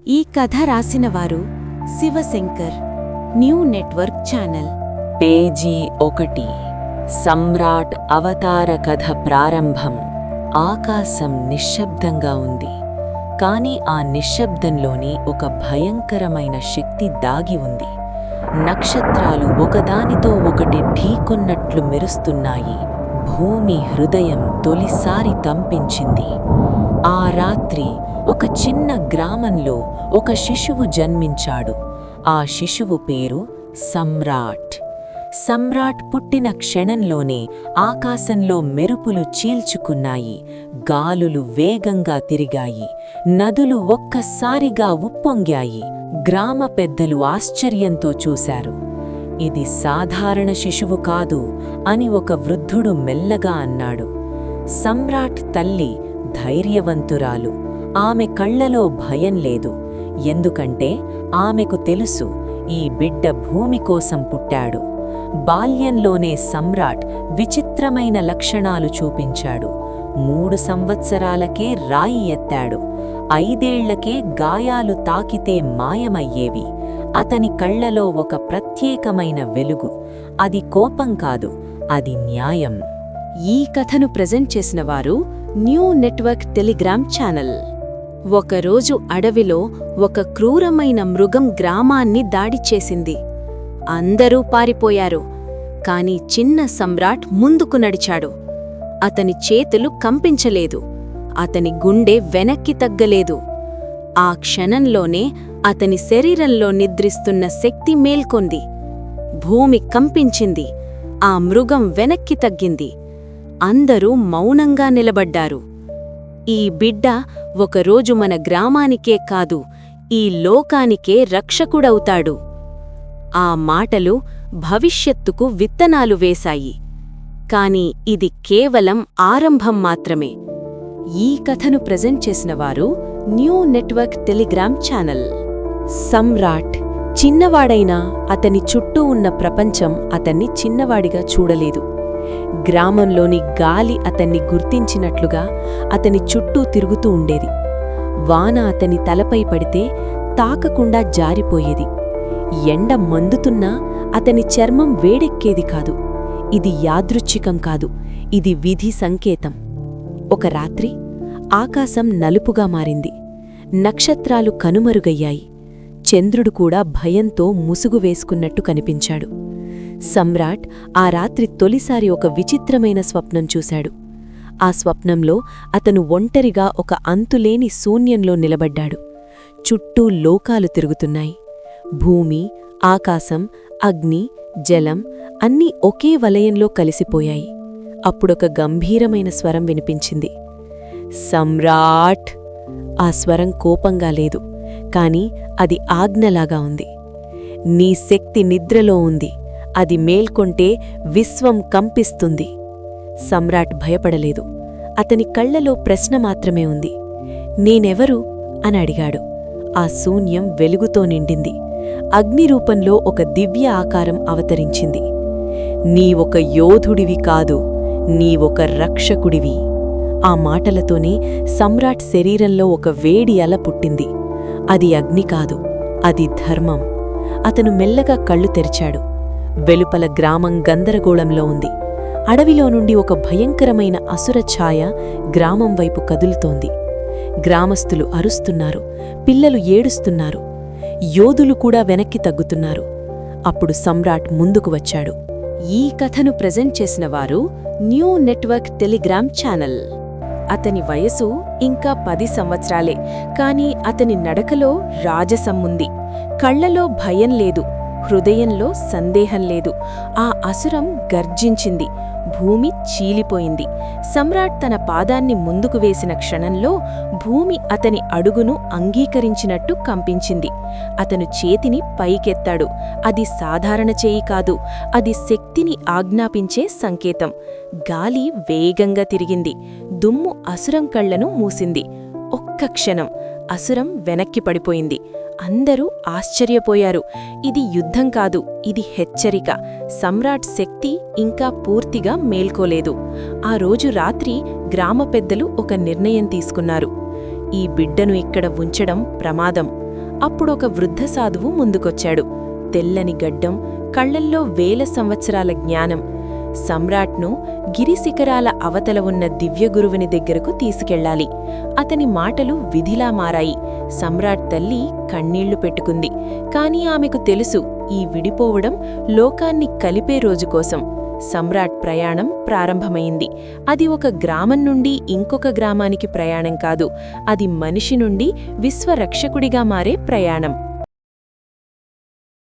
ఈ కథ రాసినవారు Shivashankar, new network channel. Page 1. Samrat అవతార కథ ప్రారంభం. ఆకాశం నిశ్శబ్దంగా ఉంది, కాని ఆ నిశ్శబ్దంలోనే ఒక భయంకరమైన శక్తి దాగి ఉంది. నక్షత్రాలు ఒకదానితో ఒకటి ఢీకొన్నట్లు మెరుస్తున్నాయి. భూమి హృదయం తొలిసారి కంపించింది. ఆ రాత్రి ఒక చిన్న గ్రామంలో ఒక శిశువు జన్మించాడు. ఆ శిశువు పేరు సమ్రాట్. సమ్రాట్ పుట్టిన క్షణంలోనే ఆకాశంలో మెరుపులు చీల్చుకున్నాయి, గాలులు వేగంగా తిరిగాయి, నదులు ఒక్కసారిగా ఉప్పొంగాయి. గ్రామ పెద్దలు ఆశ్చర్యంతో చూశారు. ఇది సాధారణ శిశువు కాదు అని ఒక వృద్ధుడు మెల్లగా అన్నాడు. సమ్రాట్ తల్లి ధైర్యవంతురాలు. ఆమె కళ్లలో భయం లేదు, ఎందుకంటే ఆమెకు తెలుసు ఈ బిడ్డ భూమి కోసం పుట్టాడు. బాల్యంలోనే సమ్రాట్ విచిత్రమైన లక్షణాలు చూపించాడు. 3 సంవత్సరాలకే రాయి ఎత్తాడు. 5 ఏళ్లకే గాయాలు తాకితే మాయమయ్యేవి. అతని కళ్లలో ఒక ప్రత్యేకమైన వెలుగు. అది కోపం కాదు, అది న్యాయం. ఈ కథను ప్రెజెంట్ చేసినవారు న్యూ నెట్వర్క్ టెలిగ్రామ్ ఛానల్. ఒకరోజు అడవిలో ఒక క్రూరమైన మృగం గ్రామాన్ని దాడి చేసింది. అందరూ పారిపోయారు, కాని చిన్న సమ్రాట్ ముందుకు నడిచాడు. అతని చేతులు కంపించలేదు, అతని గుండె వెనక్కి తగ్గలేదు. ఆ క్షణంలోనే అతని శరీరంలో నిద్రిస్తున్న శక్తి మేల్కొంది. భూమి కంపించింది, ఆ మృగం వెనక్కి తగ్గింది. అందరూ మౌనంగా నిలబడ్డారు. ఈ బిడ్డ ఒకరోజు మన గ్రామానికే కాదు, ఈ లోకానికే రక్షకుడవుతాడు. ఆ మాటలు భవిష్యత్తుకు విత్తనాలు వేశాయి. కాని ఇది కేవలం ఆరంభం మాత్రమే. ఈ కథను ప్రెజెంట్ చేసినవారు new network Telegram channel. Samrat చిన్నవాడైనా అతని చుట్టూ ఉన్న ప్రపంచం అతన్ని చిన్నవాడిగా చూడలేదు. గ్రామంలోని గాలి అతన్ని గుర్తించినట్లుగా అతని చుట్టూ తిరుగుతూ ఉండేది. వాన అతని తలపై పడితే తాకకుండా జారిపోయేది. ఎండ మందుతున్నా అతని చర్మం వేడెక్కేది కాదు. ఇది యాదృచ్ఛికం కాదు, ఇది విధి సంకేతం. ఒక రాత్రి ఆకాశం నలుపుగా మారింది. నక్షత్రాలు కనుమరుగయ్యాయి. చంద్రుడు కూడా భయంతో ముసుగు వేసుకున్నట్టు కనిపించాడు. సమ్రాట్ ఆ రాత్రి తొలిసారి ఒక విచిత్రమైన స్వప్నం చూశాడు. ఆ స్వప్నంలో అతను ఒంటరిగా ఒక అంతులేని శూన్యంలో నిలబడ్డాడు. చుట్టూ లోకాలు తిరుగుతున్నాయి. భూమి, ఆకాశం, అగ్ని, జలం అన్నీ ఒకే వలయంలో కలిసిపోయాయి. అప్పుడొక గంభీరమైన స్వరం వినిపించింది. సమ్రాట్! ఆ స్వరం కోపంగా లేదు, కాని అది ఆజ్ఞలాగా ఉంది. నీ శక్తి నిద్రలో ఉంది, అది మేల్కొంటే విశ్వం కంపిస్తుంది. సమ్రాట్ భయపడలేదు. అతని కళ్లలో ప్రశ్న మాత్రమే ఉంది. నేనెవరు అని అడిగాడు. ఆ శూన్యం వెలుగుతో నిండింది. అగ్ని రూపంలో ఒక దివ్య ఆకారం అవతరించింది. నీవొక యోధుడివి కాదు, నీవొక రక్షకుడివి. ఆ మాటలతోనే సమ్రాట్ శరీరంలో ఒక వేడి అల పుట్టింది. అది అగ్ని కాదు, అది ధర్మం. అతను మెల్లగా కళ్ళు తెరిచాడు. వెలుపల గ్రామం గందరగోళంలో ఉంది. అడవిలో నుండి ఒక భయంకరమైన అసుర ఛాయ గ్రామం వైపు కదులుతోంది. గ్రామస్తులు అరుస్తున్నారు, పిల్లలు ఏడుస్తున్నారు, యోధులు కూడా వెనక్కి తగ్గుతున్నారు. అప్పుడు సమ్రాట్ ముందుకు వచ్చాడు. ఈ కథను ప్రెజెంట్ చేసినవారు న్యూ నెట్వర్క్ టెలిగ్రామ్ ఛానల్. అతని వయసు ఇంకా 10 సంవత్సరాలే, కాని అతని నడకలో రాజసమ్ముంది. కళ్లలో భయం లేదు, హృదయంలో సందేహం లేదు. ఆ అసురం గర్జించింది. భూమి చీలిపోయింది. సమ్రాట్ తన పాదాన్ని ముందుకు వేసిన క్షణంలో భూమి అతని అడుగును అంగీకరించినట్టు కంపించింది. అతను చేతిని పైకెత్తాడు. అది సాధారణ చేయి కాదు, అది శక్తిని ఆజ్ఞాపించే సంకేతం. గాలి వేగంగా తిరిగింది. దుమ్ము అసురం కళ్లను మూసింది. ఒక్క క్షణం అసురం వెనక్కి పడిపోయింది. అందరూ ఆశ్చర్యపోయారు. ఇది యుద్ధం కాదు, ఇది హెచ్చరిక. సమ్రాట్ శక్తి ఇంకా పూర్తిగా మేల్కోలేదు. ఆ రోజు రాత్రి గ్రామ పెద్దలు ఒక నిర్ణయం తీసుకున్నారు. ఈ బిడ్డను ఇక్కడ ఉంచడం ప్రమాదం. అప్పుడొక వృద్ధ సాధువు ముందుకొచ్చాడు. తెల్లని గడ్డం, కళ్లల్లో వేల సంవత్సరాల జ్ఞానం. సమ్రాట్ను గిరిశిఖరాల అవతల ఉన్న దివ్యగురువుని దగ్గరకు తీసుకెళ్లాలి. అతని మాటలు విధిలా మారాయి. సమ్రాట్ తల్లి కన్నీళ్లు పెట్టుకుంది. కాని ఆమెకు తెలుసు, ఈ విడిపోవడం లోకాన్ని కలిపే రోజు కోసం. సమ్రాట్ ప్రయాణం ప్రారంభమైంది. అది ఒక గ్రామం నుండి ఇంకొక గ్రామానికి ప్రయాణం కాదు, అది మనిషి నుండి విశ్వరక్షకుడిగా మారే ప్రయాణం.